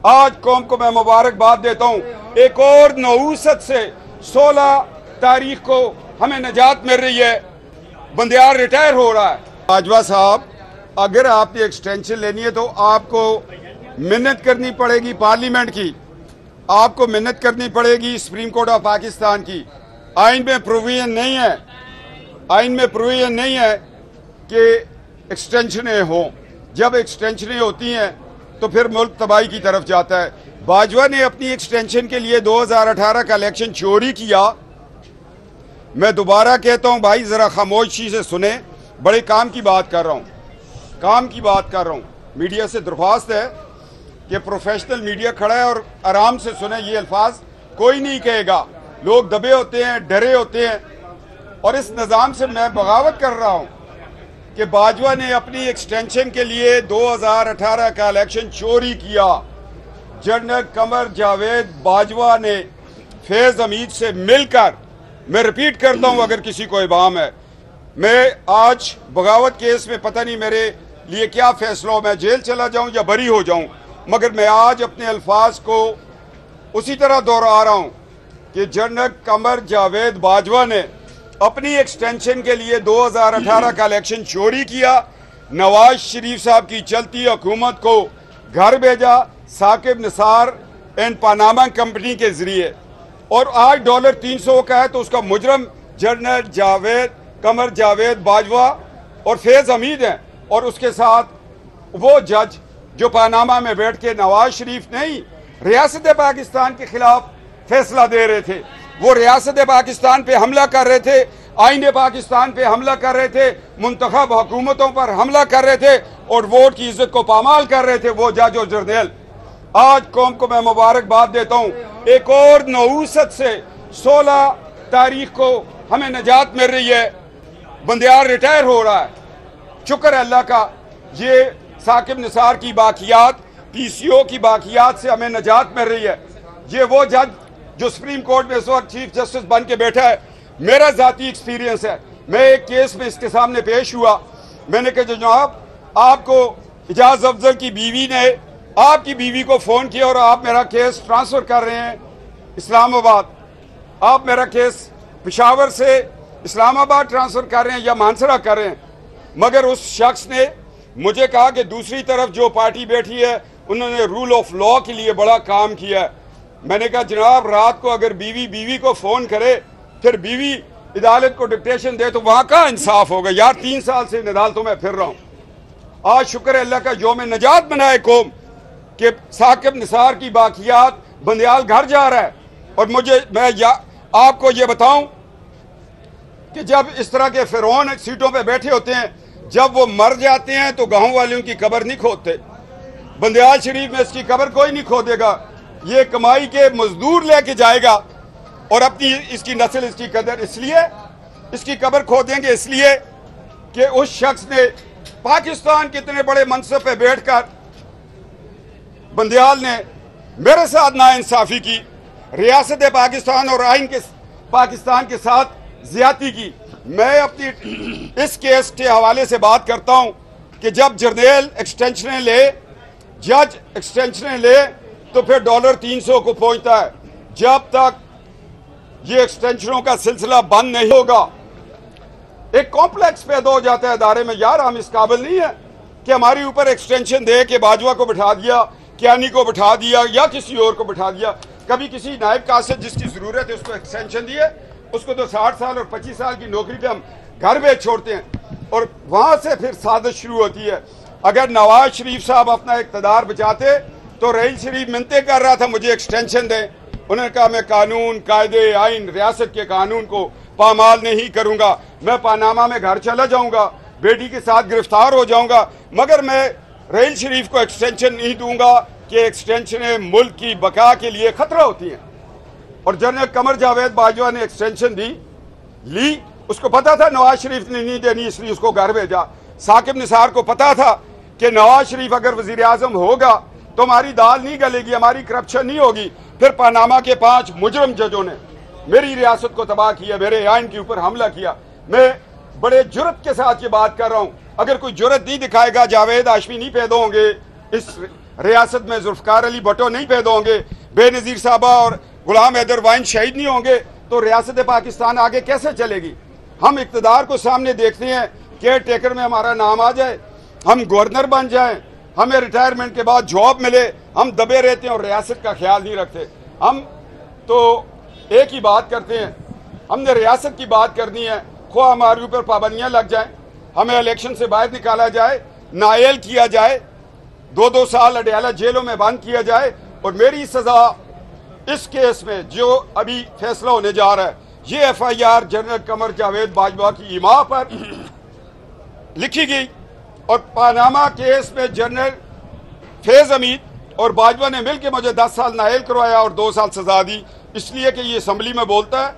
आज कौम को मैं मुबारकबाद देता हूँ। एक और नौसत से 16 तारीख को हमें निजात मिल रही है। बंदियाल रिटायर हो रहा है। बाजवा साहब, अगर आपने एक्सटेंशन लेनी है तो आपको मिन्नत करनी पड़ेगी पार्लियामेंट की, आपको मिन्नत करनी पड़ेगी सुप्रीम कोर्ट ऑफ पाकिस्तान की। आइन में प्रोविजन नहीं है, आइन में प्रोविजन नहीं है कि एक्सटेंशनें हों। जब एक्सटेंशनें होती हैं तो फिर मुल्क तबाही की तरफ जाता है। बाजवा ने अपनी एक्सटेंशन के लिए 2018 का इलेक्शन चोरी किया। मैं दोबारा कहता हूं भाई, ज़रा खामोशी से सुने। बड़े काम की बात कर रहा हूं, काम की बात कर रहा हूं। मीडिया से दरख्वास्त है कि प्रोफेशनल मीडिया खड़ा है और आराम से सुने। ये अल्फाज कोई नहीं कहेगा, लोग दबे होते हैं, डरे होते हैं। और इस निज़ाम से मैं बगावत कर रहा हूं कि बाजवा ने अपनी एक्सटेंशन के लिए 2018 का इलेक्शन चोरी किया। जनरल कमर जावेद बाजवा ने फैज़ हमीद से मिलकर, मैं रिपीट करता हूं अगर किसी को इबाम है, मैं आज बगावत केस में पता नहीं मेरे लिए क्या फैसला हो, मैं जेल चला जाऊं या बरी हो जाऊं, मगर मैं आज अपने अल्फाज को उसी तरह दोहरा रहा हूं कि जनरल कमर जावेद बाजवा ने अपनी एक्सटेंशन के लिए 2018 का इलेक्शन चोरी किया। नवाज शरीफ साहब की चलती हुकूमत को घर भेजा साकिब निसार एंड पानामा कंपनी के जरिए, और आज डॉलर 300 का है तो उसका मुजरम जनरल कमर जावेद बाजवा और फैज़ हमीद हैं। और उसके साथ वो जज जो पानामा में बैठ के नवाज शरीफ नहीं, रियासत पाकिस्तान के खिलाफ फैसला दे रहे थे। वो रियासत पाकिस्तान पे हमला कर रहे थे, आईन पाकिस्तान पे हमला कर रहे थे, मुंतखब हुकूमतों पर हमला कर रहे थे और वोट की इज्जत को पामाल कर रहे थे वो जज और जर्नैल। आज कौम को मैं मुबारकबाद देता हूँ। एक और नौसत से 16 तारीख को हमें निजात मिल रही है। बंदियाल रिटायर हो रहा है, शुक्र है अल्लाह का। ये साकिब निसार की बाकियात, PCO की बाकियात से हमें निजात मिल रही है। ये वो जज जो सुप्रीम कोर्ट में इस वक्त चीफ जस्टिस बन के बैठा है। मेरा जाती एक्सपीरियंस है, मैं एक केस में इसके सामने पेश हुआ। मैंने कहा जनाब, आपको इजाज अफजल की बीवी ने आपकी बीवी को फ़ोन किया और आप मेरा केस ट्रांसफ़र कर रहे हैं इस्लामाबाद, आप मेरा केस पेशावर से इस्लामाबाद ट्रांसफ़र कर रहे हैं या मानसरा कर रहे हैं। मगर उस शख्स ने मुझे कहा कि दूसरी तरफ जो पार्टी बैठी है उन्होंने रूल ऑफ लॉ के लिए बड़ा काम किया है। मैंने कहा जनाब, रात को अगर बीवी को फ़ोन करे फिर बीवी अदालत को डिक्टेशन दे तो वहाँ का इंसाफ होगा। यार 3 साल से इन अदालतों में फिर रहा हूँ। आज शुक्र है अल्लाह का यौम निजात बनाए कौम कि साकिब निसार की बाकियात बंदियाल घर जा रहा है। और मैं आपको ये बताऊं कि जब इस तरह के फिरौन सीटों पे बैठे होते हैं, जब वो मर जाते हैं तो गाँव वालों की कब्र नहीं खोदते। बंदियाल शरीफ में इसकी कब्र कोई नहीं खोदेगा। ये कमाई के मजदूर लेके जाएगा और अपनी इसकी नस्ल, इसकी कदर, इसलिए इसकी कब्र खोदेंगे इसलिए कि उस शख्स ने पाकिस्तान के इतने बड़े मनसब पे बैठकर बंदियाल ने मेरे साथ नाइंसाफी की, रियासत पाकिस्तान और आइन के पाकिस्तान के साथ ज्यादती की। मैं अपनी इस केस के हवाले से बात करता हूं कि जब जर्नैल एक्सटेंशनें ले, जज एक्सटेंशनें ले तो फिर डॉलर 300 को पहुंचता है। जब तक ये एक्सटेंशनों का सिलसिला बंद नहीं होगा, एक कॉम्प्लेक्स पैदा हो जाता है अदारे में। यार हम इस काबिल नहीं है कि हमारे ऊपर एक्सटेंशन दे के बाजवा को बिठा दिया, कियानी को बिठा दिया या किसी और को बिठा दिया। कभी किसी नायब कासिद जिसकी जरूरत है उसको एक्सटेंशन दिए, उसको तो 60 साल और 25 साल की नौकरी पे हम घर भेज छोड़ते हैं और वहां से फिर साजिश शुरू होती है। अगर नवाज शरीफ साहब अपना इक़्तिदार बचाते तो रहील शरीफ मिन्नतें कर रहा था मुझे एक्सटेंशन दें। उन्होंने कहा मैं कानून, कायदे, आइन, रियासत के कानून को पामाल नहीं करूंगा, मैं पानामा में घर चला जाऊंगा, बेटी के साथ गिरफ्तार हो जाऊंगा, मगर मैं रहील शरीफ को एक्सटेंशन नहीं दूंगा कि एक्सटेंशनें मुल्क की बका के लिए खतरा होती हैं। और जनरल कमर जावेद बाजवा ने एक्सटेंशन ली, उसको पता था नवाज शरीफ ने नहीं देनी, इसलिए उसको घर भेजा। साकिब निसार को पता था कि नवाज शरीफ अगर वजीर आजम होगा तो हमारी दाल नहीं गलेगी, हमारी करप्शन नहीं होगी। फिर पानामा के 5 मुजरम जजों ने मेरी रियासत को तबाह किया, मेरे आइन के ऊपर हमला किया। मैं बड़े जुर्रत के साथ ये बात कर रहा हूँ। अगर कोई जुर्रत नहीं दिखाएगा, जावेद हाशमी नहीं पैदा होंगे इस रियासत में जुल्फकार अली भुट्टो नहीं पैदा होंगे, बेनज़ीर साहबा और गुलाम हैदर वाइन शहीद नहीं होंगे, तो रियासत पाकिस्तान आगे कैसे चलेगी। हम इक़्तिदार को सामने देखते हैं, केयर टेकर में हमारा नाम आ जाए, हम गवर्नर बन जाएं, हमें रिटायरमेंट के बाद जॉब मिले, हम दबे रहते हैं और रियासत का ख्याल नहीं रखते। हम तो एक ही बात करते हैं, हमने रियासत की बात करनी है, ख्वाह हमारे ऊपर पाबंदियाँ लग जाएं, हमें इलेक्शन से बाहर निकाला जाए, नायल किया जाए, 2-2 साल अडयाला जेलों में बंद किया जाए, और मेरी सज़ा इस केस में जो अभी फैसला होने जा रहा है, ये FIR जनरल कमर जावेद बाजवा की इमा पर लिखी गई, और पानामा केस में जनरल फैज़ हमीद और बाजवा ने मिलकर मुझे 10 साल नायल करवाया और 2 साल सजा दी, इसलिए कि ये असम्बली में बोलता है